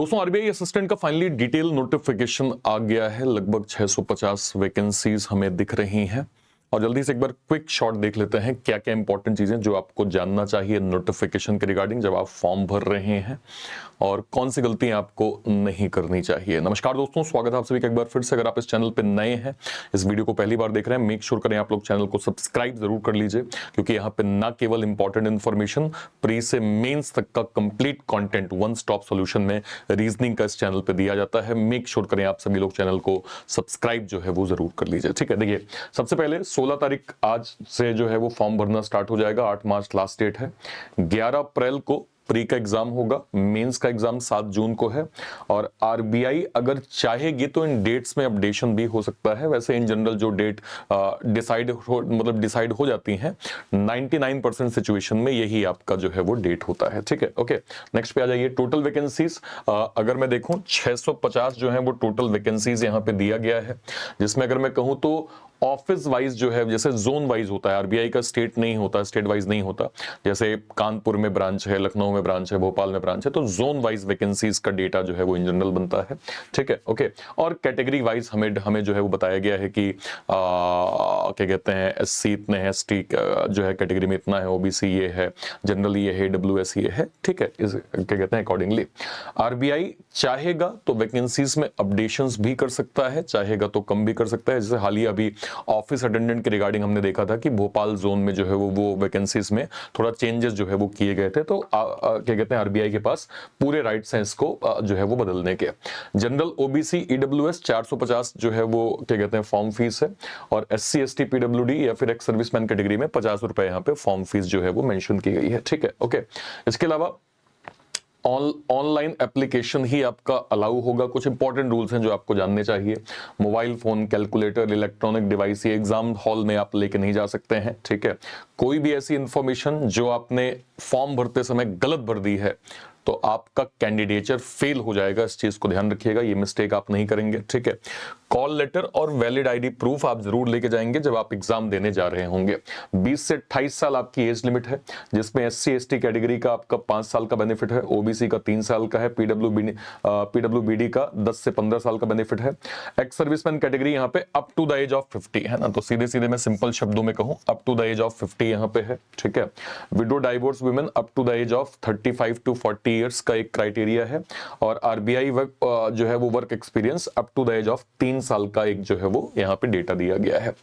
दोस्तों RBI assistant का finally detail notification आ गया है। लगभग 650 वैकेंसीज हमें दिख रही हैं और जल्दी से एक बार क्विक शॉट देख लेते हैं क्या क्या इंपॉर्टेंट चीजें जो आपको जानना चाहिए नोटिफिकेशन के रिगार्डिंग जब आप फॉर्म भर रहे हैं और कौन सी गलतियां आपको नहीं करनी चाहिए। नमस्कार दोस्तों, स्वागत है आप सभी का एक बार फिर से। अगर आप इस चैनल पे नए हैं, इस वीडियो को पहली बार देख रहे हैं, मेक श्योर करें आप लोग चैनल को सब्सक्राइब जरूर कर लीजिए, क्योंकि यहाँ पे ना केवल इंपॉर्टेंट इन्फॉर्मेशन, प्री से मेंस तक का complete content one stop solution में रीजनिंग का इस चैनल पे दिया जाता है। मेक श्योर करें आप सभी लोग चैनल को सब्सक्राइब जो है वो जरूर कर लीजिए। ठीक है, देखिए सबसे पहले 16 तारीख आज से जो है वो फॉर्म भरना स्टार्ट हो जाएगा। 8 मार्च लास्ट डेट है। 11 अप्रैल को प्री का एग्जाम होगा, मेंस का एग्जाम 7 जून को है। और आरबीआई अगर चाहेगी तो इन डेट्स में अपडेशन भी हो सकता है। वैसे इन जनरल जो डेट डिसाइड हो जाती हैं 99% सिचुएशन में यही आपका जो है वो डेट होता है। ठीक है, ओके। नेक्स्ट पे आ जाइए। टोटल वैकेंसीज अगर मैं देखूं 650 जो है वो टोटल वैकेंसीज यहाँ पे दिया गया है, जिसमें अगर मैं कहूं तो ऑफिस वाइज जो है, जैसे जोन वाइज होता है आरबीआई का, स्टेट नहीं होता, स्टेट वाइज नहीं होता। जैसे कानपुर में ब्रांच है, लखनऊ में ब्रांच है, भोपाल में ब्रांच है, तो जोन वाइज वैकेंसीज का डेटा जो है वो इन जनरल बनता है। ठीक है, ओके। और कैटेगरी वाइज हमें जो है वो बताया गया है कि क्या कहते हैं, एससी इतने हैं, एसटी जो है कैटेगरी में इतना है, ओबीसी ये है, जनरल ये है, डब्ल्यूएस ये है। ठीक है, इस क्या कहते हैं अकॉर्डिंगली आरबीआई चाहेगा तो वैकेंसीज में अपडेशंस भी कर सकता है, चाहेगा तो कम भी कर सकता है। जैसे हाल ही अभी ऑफिस अटेंडेंट के रिगार्डिंग हमने देखा था कि भोपाल जोन में जो है वो वैकेंसीज में थोड़ा चेंजेस जो है वो किए गए थे। तो क्या कहते हैं आरबीआई के पास पूरे राइट्स हैं इसको जो है वो बदलने के। जनरल ओबीसी ईडब्ल्यूएस 450 जो है वो क्या कहते हैं फॉर्म फीस है, और एससी एसटी पीडब्ल्यूडी या फिर एक्स सर्विसमैन कैटेगरी में 50 रुपए यहाँ पे फॉर्म फीस जो है वो मेंशन की गई है। ठीक है, ओके। इसके अलावा ऑनलाइन एप्लीकेशन ही आपका अलाउ होगा। कुछ इंपॉर्टेंट रूल्स हैं जो आपको जानने चाहिए। Mobile phone, calculator, electronic device ये एग्जाम हॉल में आप लेके नहीं जा सकते हैं। ठीक है, कोई भी ऐसी इंफॉर्मेशन जो आपने फॉर्म भरते समय गलत भर दी है तो आपका कैंडिडेचर फेल हो जाएगा। इस चीज को ध्यान रखिएगा, ये मिस्टेक आप नहीं करेंगे। ठीक है, कॉल लेटर और वैलिड आईडी प्रूफ आप जरूर लेके जाएंगे जब आप एग्जाम देने जा रहे होंगे। 20 से 28 साल आपकी एज लिमिट है, जिसमें एससी एसटी कैटेगरी का आपका 5 साल का बेनिफिट है, ओबीसी का 3 साल का है, पीडब्ल्यूबीडी का 10 से 15 साल का बेनिफिट है। एक्स सर्विसमैन कैटेगरी यहाँ पे up to the age of 50 है ना, तो सीधे सीधे मैं सिंपल शब्दों में कहूं up to the age of 50 यहाँ पे है। ठीक है, widow divorce women up to the age of 35 to 40 years का एक क्राइटेरिया है। और आरबीआई जो है वो work experience up to the age of 3 साल का एक जो है वो यहाँ पे डेटा दिया गया है।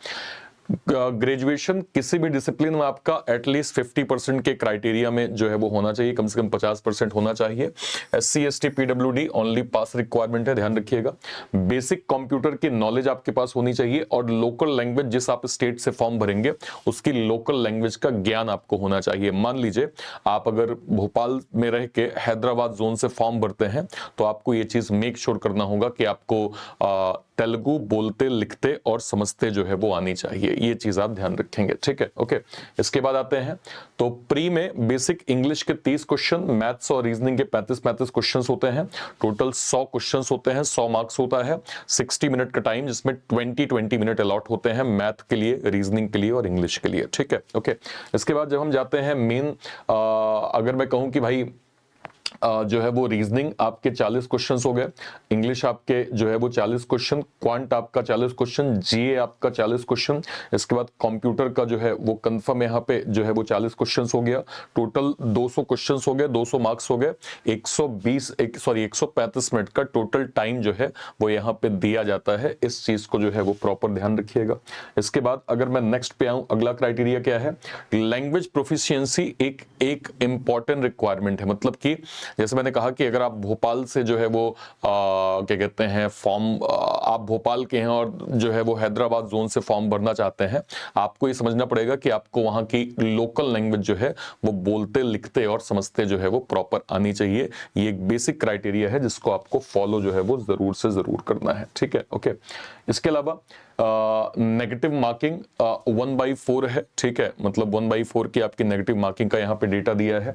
ग्रेजुएशन किसी भी डिसिप्लिन में आपका एटलीस्ट 50% के क्राइटेरिया में जो है वो होना चाहिए, कम से कम 50% होना चाहिए। एससी एसटी पीडब्ल्यूडी ओनली पास रिक्वायरमेंट है, ध्यान रखिएगा। बेसिक कंप्यूटर की नॉलेज आपके पास होनी चाहिए, और लोकल लैंग्वेज जिस आप स्टेट से फॉर्म भरेंगे उसकी लोकल लैंग्वेज का ज्ञान आपको होना चाहिए। मान लीजिए आप अगर भोपाल में रह के हैदराबाद जोन से फॉर्म भरते हैं तो आपको ये चीज मेक श्योर करना होगा कि आपको तेलुगु बोलते, लिखते और समझते जो है वो आनी चाहिए। ये चीज आप ध्यान रखेंगे। ठीक है, ओके। इसके बाद आते हैं तो प्री में बेसिक इंग्लिश के 30 क्वेश्चन, मैथ्स और रीजनिंग के 35 क्वेश्चंस होते हैं। टोटल 100 क्वेश्चंस होते हैं, 100 मार्क्स होता है। 60 मिनट का टाइम, जिसमें 20 मिनट अलॉट होते हैं मैथ के लिए, रीजनिंग के लिए और इंग्लिश के लिए। ठीक है, ओके। इसके बाद जब हम जाते हैं मेन, अगर मैं कहूं कि भाई जो है वो रीजनिंग आपके 40 क्वेश्चंस हो गए, इंग्लिश आपके जो है वो 40 क्वेश्चन, क्वांट आपका 40 क्वेश्चन, जीए आपका 40 क्वेश्चन। इसके बाद कंप्यूटर का जो है वो कंफर्म यहाँ पे जो है वो 40 क्वेश्चंस हो गया। टोटल 200 क्वेश्चंस हो गए, 200 मार्क्स हो गए। 135 मिनट का टोटल टाइम जो है वो यहाँ पे दिया जाता है। इस चीज को जो है वो प्रॉपर ध्यान रखिएगा। इसके बाद अगर मैं नेक्स्ट पे आऊं, अगला क्राइटेरिया क्या है? लैंग्वेज प्रोफिशिएंसी एक इंपॉर्टेंट रिक्वायरमेंट है। मतलब कि जैसे मैंने कहा कि अगर आप भोपाल से जो है वो क्या कहते हैं फॉर्म, आप भोपाल के हैं और जो है वो हैदराबाद जोन से फॉर्म भरना चाहते हैं, आपको ये समझना पड़ेगा कि आपको वहां की लोकल लैंग्वेज जो है वो बोलते, लिखते और समझते जो है वो प्रॉपर आनी चाहिए। ये एक बेसिक क्राइटेरिया है जिसको आपको फॉलो जो है वो जरूर से जरूर करना है। ठीक है, ओके। इसके अलावा नेगेटिव मार्किंग 1/4 है, ठीक है, मतलब 1/4 की आपकी नेगेटिव मार्किंग का यहाँ पे डेटा दिया है।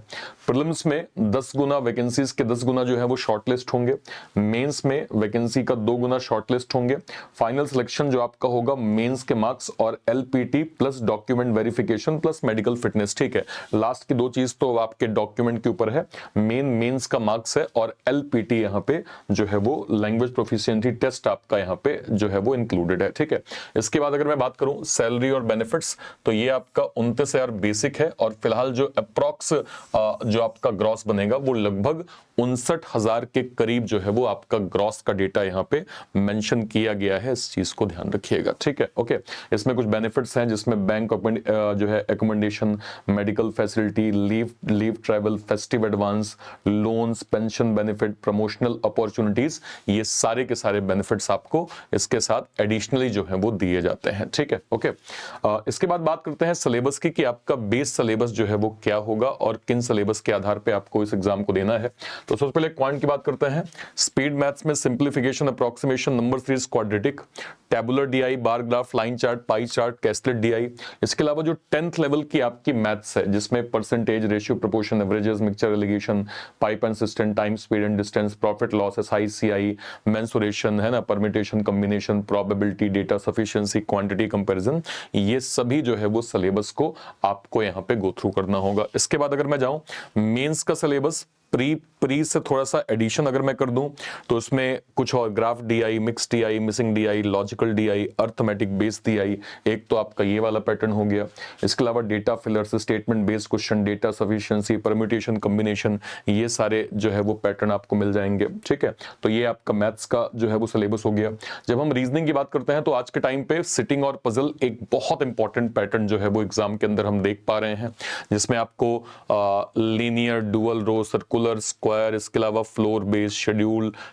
प्रीलिम्स में 10 गुना वैकेंसीज के 10 गुना जो है वो शॉर्टलिस्ट होंगे, मेंस में वैकेंसी का 2 गुना शॉर्टलिस्ट होंगे। फाइनल सिलेक्शन जो आपका होगा मेंस के मार्क्स और LPT plus document verification plus medical fitness, ठीक है। लास्ट की 2 चीज तो आपके डॉक्यूमेंट के ऊपर है, मेंस का मार्क्स है और एलपीटी यहाँ पे जो है वो लैंग्वेज प्रोफिशिएंसी टेस्ट आपका यहाँ पे जो है वो इंक्लूडेड है, ठीक है। इसके बाद अगर मैं बात करूं सैलरी और बेनिफिट्स, तो ये आपका 29,000 बेसिक है और फिलहाल जो अप्रॉक्स जो आपका ग्रॉस बनेगा वो लगभग 59,000 के करीब जो है वो आपका ग्रॉस का डेटा यहाँ पे मेंशन किया गया है। इस चीज को ध्यान रखिएगा, ठीक है, ओके। इसमें कुछ बेनिफिट्स हैं जिसमें बैंक जो है accommodation, medical facility, leave travel, festive advance, loans, pension benefit, promotional opportunities, ये सारे के सारे बेनिफिट्स आपको इसके साथ एडिशनली जो है वो दिए जाते हैं, ठीक है, ओके। इसके बाद बात करते हैं सिलेबस की कि आपका बेस सिलेबस जो है वो क्या होगा और किन सिलेबस के आधार पे आपको इस एग्जाम को देना है। तो सबसे पहले क्वांट की बात करते हैं। स्पीड मैथ्स में simplification, approximation, number series, quadratic, tabular DI, bar graph, line chart, pie chart, caselet DI. इसके अलावा जो 10th लेवल की आपकी मैथ्स है जिसमें percentage, ratio, proportion, averages, mixture, alligation, pipe and cistern, time, speed and distance, profit loss, SI, CI, mensuration है ना, permutation, combination, probability, data sufficiency, quantity comparison, ये सभी जो है वो सिलेबस को आपको यहाँ पे गो थ्रू करना होगा। इसके बाद अगर मैं जाऊं मेंस का सिलेबस, प्री से थोड़ा सा एडिशन अगर मैं कर दूं तो इसमें कुछ और graph DI, mix DI, missing DI, logical DI, arithmetic based DI, एक तो आपका ये वाला पैटर्न हो गया। इसके अलावा data fillers, statement based question, data sufficiency, permutation, combination, ये सारे जो है वो पैटर्न आपको मिल जाएंगे, ठीक है। तो ये आपका मैथ्स का जो है वो सिलेबस हो गया। जब हम रीजनिंग की बात करते हैं तो आज के टाइम पे सिटिंग और पजल एक बहुत इंपॉर्टेंट पैटर्न जो है वो एग्जाम के अंदर हम देख पा रहे हैं, जिसमें आपको linear, dual row, circular, square, इसके अलावा फ्लोर बेस्ड,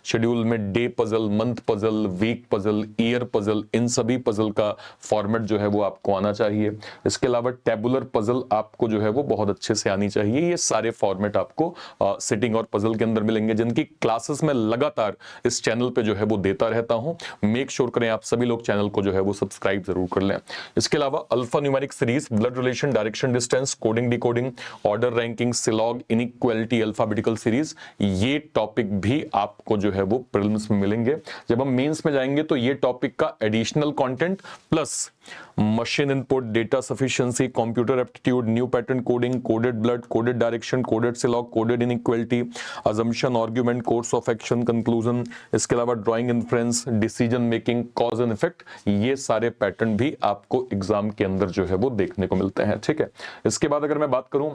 शेड्यूल में day puzzle, month puzzle, week puzzle, year puzzle, इन सभी पजल का फॉर्मेट जो है वो आपको आना चाहिए। इसके अलावा टेबुलर पजल आपको जो है वो बहुत अच्छे से आनी चाहिए। ये सारे फॉर्मेट आपको सिटिंग और पजल के अंदर मिलेंगे, जिनकी क्लासेस में लगातार इस चैनल पे जो है वो देता रहता हूं। मेक श्योर करें आप सभी लोग चैनल को जो है वो सब्सक्राइब जरूर कर लें। इसके अलावा alpha numeric series, blood relation, direction distance, coding decoding, order ranking, syllogism, inequality, alphabetical series, ये टॉपिक भी आपको जो है वो प्रीलिम्स में मिलेंगे। जब हम मेंस में जाएंगे तो ये टॉपिक का additional content plus machine input, data sufficiency, computer aptitude, new pattern coding, coded blood, coded direction, coded syllogism, coded inequality, assumption, argument, course of action, conclusion, इसके अलावा drawing inference, decision making, cause and effect, ये सारे pattern भी आपको exam के अंदर जो है वो देखने को मिलते हैं, ठीक है। इसके बाद अगर मैं बात करूं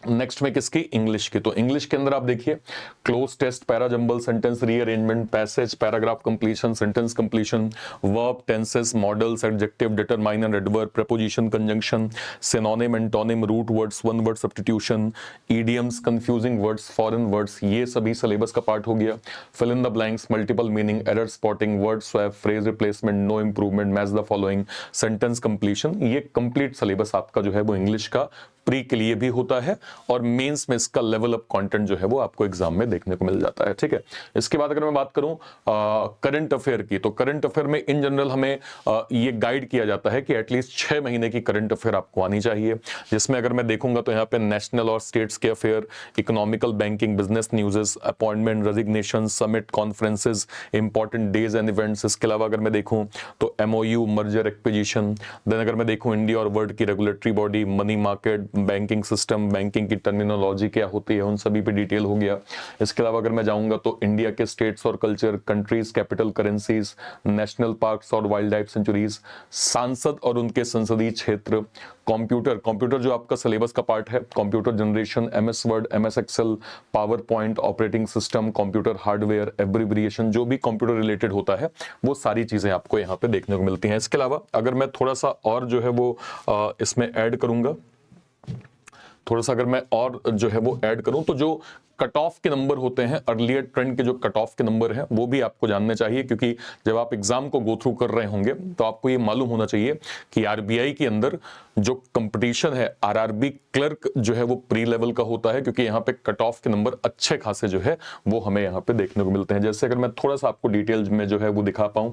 नेक्स्ट में किसकी, इंग्लिश की, तो इंग्लिश के अंदर आप देखिए cloze test, para jumble, sentence rearrangement, passage, paragraph completion, sentence completion, verb, tenses, modals, adjective, determiner, adverb, preposition, conjunction, synonym, antonym, root words, one word substitution, idioms, confusing words, foreign words, ये सभी syllabus का part हो गया। Fill in the blanks, multiple meaning, error spotting, word swap, phrase replacement, no improvement, match the following, sentence completion, ये complete syllabus आपका जो है वो इंग्लिश का प्री के लिए भी होता है और मेंस में इसका लेवल अप कंटेंट जो है वो आपको एग्जाम में देखने को मिल जाता है, ठीक है। इसके बाद अगर मैं बात करूं करंट अफेयर की, तो करंट अफेयर में इन जनरल हमें ये गाइड किया जाता है कि एटलीस्ट 6 महीने की करंट अफेयर आपको आनी चाहिए, जिसमें अगर मैं देखूंगा तो यहाँ पे नेशनल और स्टेट्स के affair, economical, banking, business न्यूज़ेस, appointment, resignation, summit, conferences, important days and events. इसके अलावा अगर मैं देखूं तो MOU, मर्जर, एक्विजिशन, देन अगर मैं देखूं इंडिया और वर्ल्ड की regulatory body, money market, banking system, banking की टर्मिनोलॉजी क्या होती है, उन सभी पे डिटेल हो गया। इसके अलावा अगर मैं जाऊंगा तो इंडिया के स्टेट्स और culture, countries, capital currencies, national parks और वाइल्ड लाइफ सेंचुरीज, सांसद और उनके संसदीय क्षेत्र, कंप्यूटर जो आपका सिलेबस का पार्ट है, computer generation, MS word, MS excel, power point, operating system, computer hardware, abbreviation, जो भी कंप्यूटर रिलेटेड होता है वो सारी चीजें आपको यहाँ पे देखने को मिलती हैं। इसके अलावा अगर मैं थोड़ा सा और जो है वो इसमें ऐड करूंगा, थोड़ा सा अगर मैं और जो है वो ऐड करूं तो जो कट ऑफ के नंबर होते हैं, अर्लियर ट्रेंड के जो कट ऑफ के नंबर हैं वो भी आपको जानने चाहिए, क्योंकि जब आप एग्जाम को गो थ्रू कर रहे होंगे तो आपको ये मालूम होना चाहिए कि आरबीआई के अंदर जो कंपटीशन है आरआरबी क्लर्क जो है वो प्री लेवल का होता है, क्योंकि यहाँ पे कट ऑफ के नंबर अच्छे खासे जो है वो हमें यहाँ पे देखने को मिलते हैं। जैसे अगर मैं थोड़ा सा आपको डिटेल्स में जो है वो दिखा पाऊं,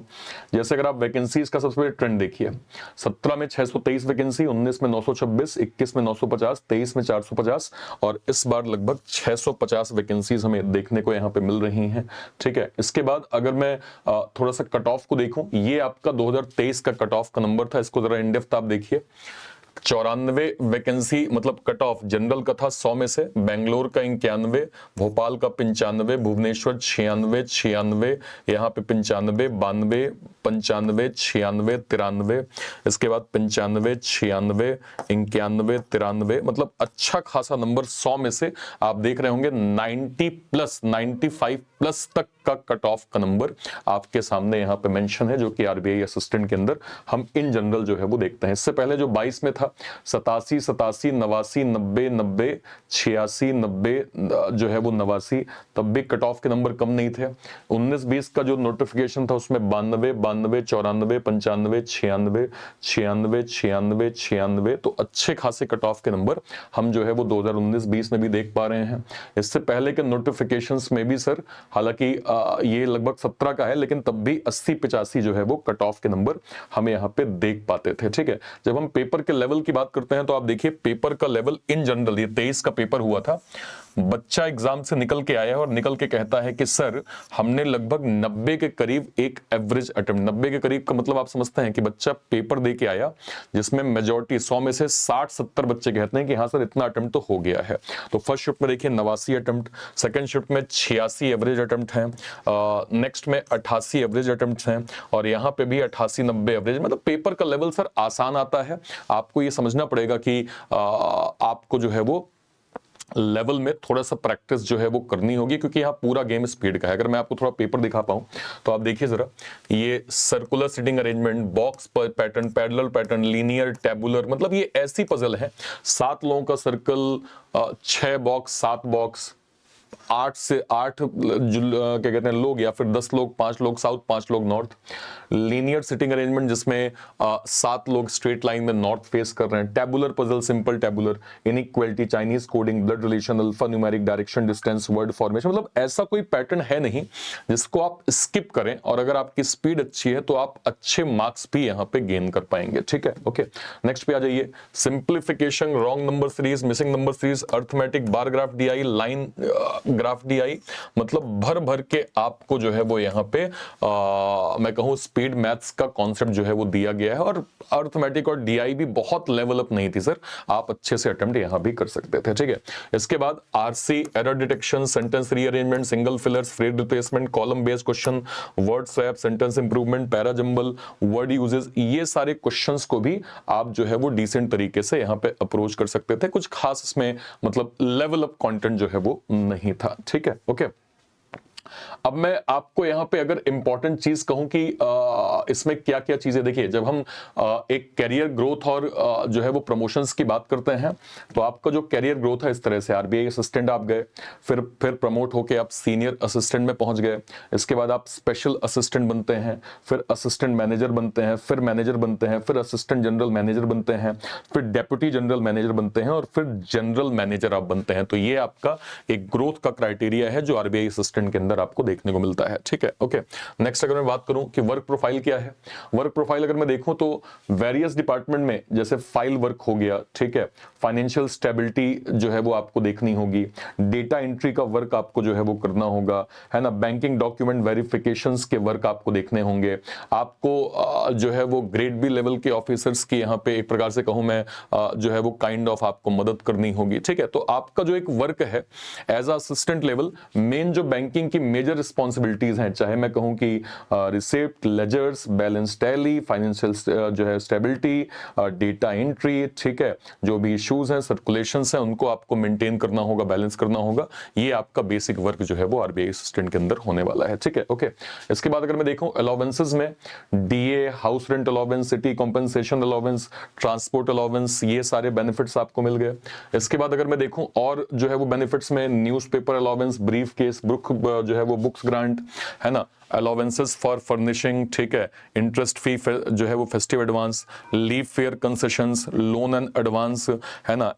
जैसे अगर आप वैकेंसीज का सबसे पहले ट्रेंड देखिए, 17 में 623 वैकेंसी, 19 में 926, 21 में 950, 23 में 450 और इस बार लगभग 650 वैकेंसीज हमें देखने को यहाँ पे मिल रही हैं। ठीक है, इसके बाद अगर मैं थोड़ा सा कट ऑफ को देखूं, ये आपका 2023 का कट ऑफ का नंबर था, इसको जरा इन डेप्थ आप देखिए। 94 वैकेंसी मतलब कट ऑफ जनरल का था 100 में से, बेंगलोर का 91, भोपाल का 95, भुवनेश्वर 96, 96, यहाँ पे 95, 92, 95, 96, 93, इसके बाद 95, 96, 91, 93, मतलब अच्छा खासा नंबर 100 में से आप देख रहे होंगे 90 प्लस 95 प्लस तक का कट ऑफ का नंबर आपके सामने यहाँ पे मेंशन है, जो कि आरबीआई असिस्टेंट के अंदर हम इन जनरल जो है वो देखते हैं। इससे पहले जो 22 में था 87, 87, 89, 90, 90, 86, 90 जो है वो 89, तब भी कट ऑफ के नंबर कम नहीं थे। 19-20 का जो नोटिफिकेशन था उसमें 92, 92, 94, 95, 96, 96, 96, 96, तो अच्छे खासे कट ऑफ के नंबर हम जो है वो 2019-20 में भी देख पा रहे हैं। इससे पहले के नोटिफिकेशंस में भी सर, हालांकि ये लगभग 17 का है, लेकिन तब भी 80-85 जो है वो कट ऑफ के नंबर हम यहाँ पे देख पाते थे। ठीक है, जब हम पेपर के लेवल की बात करते हैं तो आप देखिए पेपर का लेवल इन जनरल, ये 23 का पेपर हुआ था, बच्चा एग्जाम से निकल के आया है और निकल के कहता है कि सर हमने लगभग 90 के करीब एक एवरेज अटेम्प्ट, 90 के करीब का मतलब आप समझते हैं कि बच्चा पेपर दे के आया जिसमें मेजॉरिटी 100 में से 60-70 बच्चे कहते हैं कि हाँ सर इतना अटेम्प्ट तो हो गया है। तो फर्स्ट शिफ्ट में देखिए 89 अटेम्प्ट, सेकंड शिफ्ट में 86 एवरेज अटेम्प्ट हैं, नेक्स्ट में 88 एवरेज अटेम्प्ट हैं और यहाँ पे भी 88-90 एवरेज। मतलब पेपर का लेवल सर आसान आता है, आपको ये समझना पड़ेगा कि आपको जो है वो लेवल में थोड़ा सा प्रैक्टिस जो है वो करनी होगी, क्योंकि यहाँ पूरा गेम स्पीड का है। अगर मैं आपको थोड़ा पेपर दिखा पाऊं तो आप देखिए जरा, ये circular sitting arrangement, box pattern, parallel pattern, linear, tabular, मतलब ये ऐसी पजल है, 7 लोगों का सर्कल, 6 बॉक्स, 7 बॉक्स, 8 से 8 क्या कहते हैं लोग, या फिर 10 लोग, 5 लोग साउथ, 5 लोग नॉर्थ, लीनियर सिटिंग अरेंजमेंट जिसमें 7 लोग स्ट्रेट लाइन में नॉर्थ फेस कर रहे हैं, tabular puzzle, simple tabular, inequality, Chinese coding, blood relation, alpha numeric, direction, distance, word formation, मतलब ऐसा कोई पैटर्न है नहीं जिसको आप स्किप करें, और अगर आपकी स्पीड अच्छी है तो आप अच्छे मार्क्स भी यहाँ पे गेन कर पाएंगे। ठीक है, ओके, नेक्स्ट पे आ जाइए। Simplification, wrong number series, missing number series, arithmetic, bar graph DI, line graph DI, मतलब भर भर के आपको जो है वो यहाँ पे मैं कहूँ स्पीड मैथ्स का कॉन्सेप्ट जो है वो दिया गया है, और अर्थमेटिक और डीआई भी बहुत लेवल अप नहीं थी सर, आप अच्छे से अटेम्प्ट यहाँ भी कर सकते थे। ठीक है, इसके बाद RC, error detection, sentence rearrangement, single fillers, phrase replacement, column based question, word swap, sentence improvement, para jumble, word uses, ये सारे क्वेश्चंस को भी आप जो है वो डिसेंट तरीके से यहाँ पे अप्रोच कर सकते थे। कुछ खास इसमें मतलब लेवल अप कंटेंट जो है वो नहीं था। ठीक है, ओके। अब मैं आपको यहाँ पे अगर इंपॉर्टेंट चीज कहूं कि इसमें क्या क्या चीजें, देखिए जब हम एक कैरियर ग्रोथ और जो है वो प्रमोशंस की बात करते हैं तो आपका जो कैरियर ग्रोथ है इस तरह से, आरबीआई असिस्टेंट आप गए, फिर प्रमोट होके आप सीनियर असिस्टेंट में पहुंच गए, इसके बाद आप स्पेशल असिस्टेंट बनते हैं, फिर असिस्टेंट मैनेजर बनते हैं, फिर मैनेजर बनते हैं, फिर असिस्टेंट जनरल मैनेजर बनते हैं, फिर डेप्यूटी जनरल मैनेजर बनते हैं, और फिर जनरल मैनेजर आप बनते हैं। तो ये आपका एक ग्रोथ का क्राइटेरिया है जो आरबीआई असिस्टेंट के अंदर आपको देखने को मिलता है। ठीक है, ओके। नेक्स्ट अगर मैं बात करूं कि वर्क प्रोफाइल क्या है, वर्क प्रोफाइल अगर मैं देखूं तो वेरियस डिपार्टमेंट में जैसे फाइल वर्क हो गया, ठीक है, फाइनेंशियल स्टेबिलिटी जो है वो आपको देखनी होगी, डेटा एंट्री का वर्क आपको जो है वो करना होगा, है ना, बैंकिंग डॉक्यूमेंट वेरिफिकेशंस के वर्क आपको देखने होंगे, आपको जो है वो ग्रेड बी लेवल के ऑफिसर्स की यहाँ पे एक प्रकार से कहूं मैं जो है वो काइंड ऑफ आपको मदद करनी होगी। ठीक है, तो आपका जो एक वर्क है एज असिस्टेंट लेवल, मेन जो बैंकिंग की मेजर रिस्पॉन्सिबिलिटीज हैं, चाहे मैं कहूं कि receipt, ledgers, balance tally, financial जो है स्टेबिलिटी, डेटा एंट्री, ठीक है, जो भी इश्यूज हैं, सर्कुलेशंस हैं, उनको आपको मेंटेन करना होगा, बैलेंस करना होगा। ये आपका बेसिक वर्क जो है वो आरबीआई असिस्टेंट के अंदर होने वाला है, ठीक है, ओके। इसके बाद अगर मैं देखूं अलाउंसेस में, DA, house rent allowance, city compensation allowance, transport allowance, ये सारे बेनिफिट्स आपको मिल गए। इसके बाद अगर मैं देखूं और जो है वो बेनिफिट्स में, newspaper allowance, brief case, book जो है वो बुक्स ग्रांट है ना, अलाउंसेस फॉर फर्निशिंग, ठीक है, इंटरेस्ट फी जो है वो festive advance, leave fair concessions, loan and advance, है ना,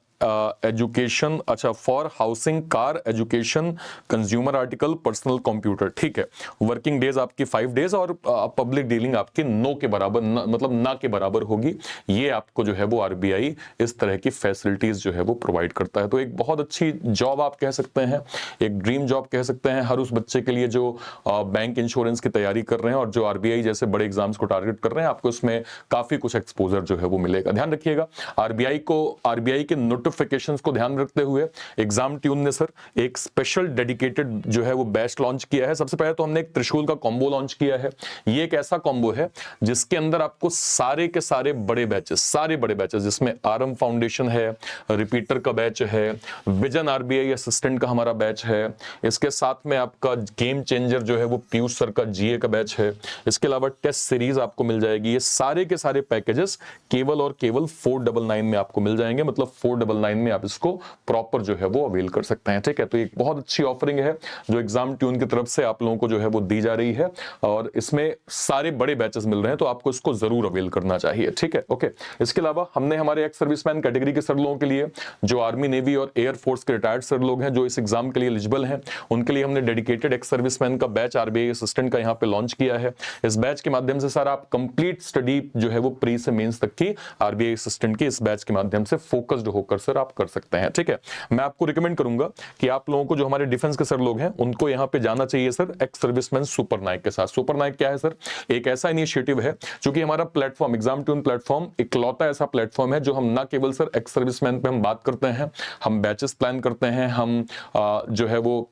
एजुकेशन, अच्छा, for housing, car, education, consumer article, personal computer, ठीक है। वर्किंग डेज आपकी 5 डेज और पब्लिक डीलिंग आपकी 9 के बराबर, मतलब ना के बराबर होगी। ये आपको जो है वो आरबीआई इस तरह की फैसिलिटीज जो है वो प्रोवाइड करता है। तो एक बहुत अच्छी जॉब आप कह सकते हैं, एक ड्रीम जॉब कह सकते हैं हर उस बच्चे के लिए जो बैंक इंश्योरेंस की तैयारी कर रहे हैं और जो आरबीआई जैसे बड़े एग्जाम्स को टारगेट कर रहे हैं। आपको इसमें काफी कुछ एक्सपोजर जो है वो मिलेगा। ध्यान रखिएगा, आरबीआई के नोटिफिकेशंस को ध्यान रखते हुए एग्जाम ट्यून ने सर एक स्पेशल डेडिकेटेड जो है वो बैच लॉन्च किया है। सबसे पहले तो हमने एक त्रिशूल का कॉम्बो लॉन्च किया है। ये एक ऐसा कॉम्बो है जिसके अंदर आपको सारे के सारे बड़े बैचेस जिसमें आरएम फाउंडेशन है, रिपीटर का बैच है, विजन आरबीआई असिस्टेंट का हमारा बैच है, इसके साथ में आपका गेम चेंजर जो है वो पीयूष सर का जीए का बैच है, इसके अलावा टेस्ट सीरीज आपको मिल जाएगी। ये सारे के सारे पैकेजेस केवल और केवल 499 में आपको मिल जाएंगे, मतलब 499 में आप इसको प्रॉपर जो है वो अवेल कर सकते हैं, ठीक है। तो एक बहुत अच्छी ऑफरिंग है जो एग्जाम ट्यून की तरफ से आप लोगों को जो है वो दी जा रही है और इसमें सारे बड़े बैचेस मिल रहे हैं, तो आपको इसको जरूर अवेल करना चाहिए, ठीक है, ओके। इसके अलावा हमने हमारे एक्स सर्विसमैन कैटेगरी के सर लोगों के लिए, जो आर्मी, नेवी और एयर फोर्स के रिटायर्ड सर लोग हैं जो इस एग्जाम के लिए एलिजिबल हैं, उनके लिए हमने डेडिकेटेड एक्स सर्विसमैन का बैच आरबीआई असिस्टेंट का यहाँ पे लॉन्च किया है। इस बैच के माध्यम से सर आप कंप्लीट स्टडी जो है वो प्री से मेंस तक की आरबीआई असिस्टेंट की इस बैच के माध्यम से फोकस्ड होकर सर आप कर सकते हैं, ठीक है। मैं आपको रिकमेंड करूंगा कि आप लोगों को, जो हमारे डिफेंस के सर लोग हैं, उनको यहाँ पे जाना चाहिए sir ex serviceman super Naik के साथ। सुपर नाइक क्या है सर? एक ऐसा इनिशिएटिव है क्योंकि हमारा प्लेटफॉर्म एग्जाम ट्यून प्लेटफॉर्म इकलौता ऐसा प्लेटफॉर्म है जो हम ना केवल सर एक्स सर्विसमैन पे हम बात करते हैं, हम बैचेस प्लान करते हैं, हम जो है वो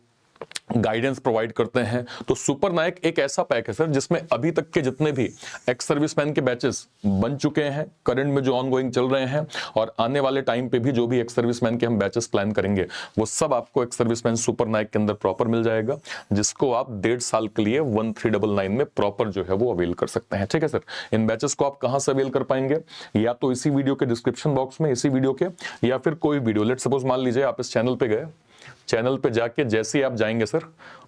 गाइडेंस प्रोवाइड करते हैं। तो सुपर नायक एक ऐसा पैक है सर जिसमें अभी तक के जितने भी एक्स सर्विसमैन के बैचेस बन चुके हैं, करंट में जो ऑनगोइंग चल रहे हैं और आने वाले टाइम पे भी जो भी एक्स सर्विसमैन के हम बैचेस प्लान करेंगे, वो सब आपको एक्स सर्विसमैन सुपर नायक के अंदर प्रॉपर मिल जाएगा, जिसको आप 1.5 साल के लिए 1399 में प्रॉपर जो है वो अवेल कर सकते हैं, ठीक है सर। इन बैचेस को आप कहां से अवेल कर पाएंगे? या तो इसी वीडियो के डिस्क्रिप्शन बॉक्स में, इसी वीडियो के, या फिर कोई वीडियो, लेट सपोज मान लीजिए आप इस चैनल पे गए, चैनल पे जाके जैसे ही आप जाएंगे सर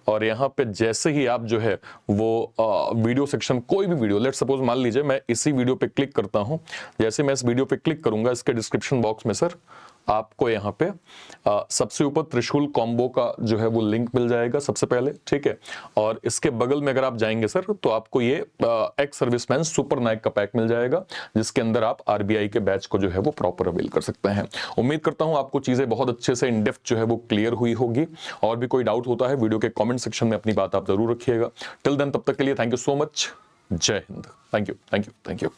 और यहाँ पे जैसे ही आप जो है वो वीडियो सेक्शन, कोई भी वीडियो, लेट सपोज मान लीजिए मैं इसी वीडियो पे क्लिक करता हूँ, जैसे मैं इस वीडियो पे क्लिक करूंगा, इसके डिस्क्रिप्शन बॉक्स में सर आपको यहाँ पे सबसे ऊपर त्रिशूल कॉम्बो का जो है वो लिंक मिल जाएगा सबसे पहले, ठीक है। और इसके बगल में अगर आप जाएंगे सर तो आपको ये एक्स सर्विसमैन सुपर नाइक का पैक मिल जाएगा, जिसके अंदर आप आरबीआई के बैच को जो है वो प्रॉपर अवेल कर सकते हैं। उम्मीद करता हूं आपको चीजें बहुत अच्छे से इन डेप्थ जो है वो क्लियर हुई होगी। और भी कोई डाउट होता है वीडियो के कॉमेंट सेक्शन में अपनी बात आप जरूर रखिएगा। टिल देन, तब तक के लिए थैंक यू सो मच। जय हिंद। Thank you, thank you, thank you.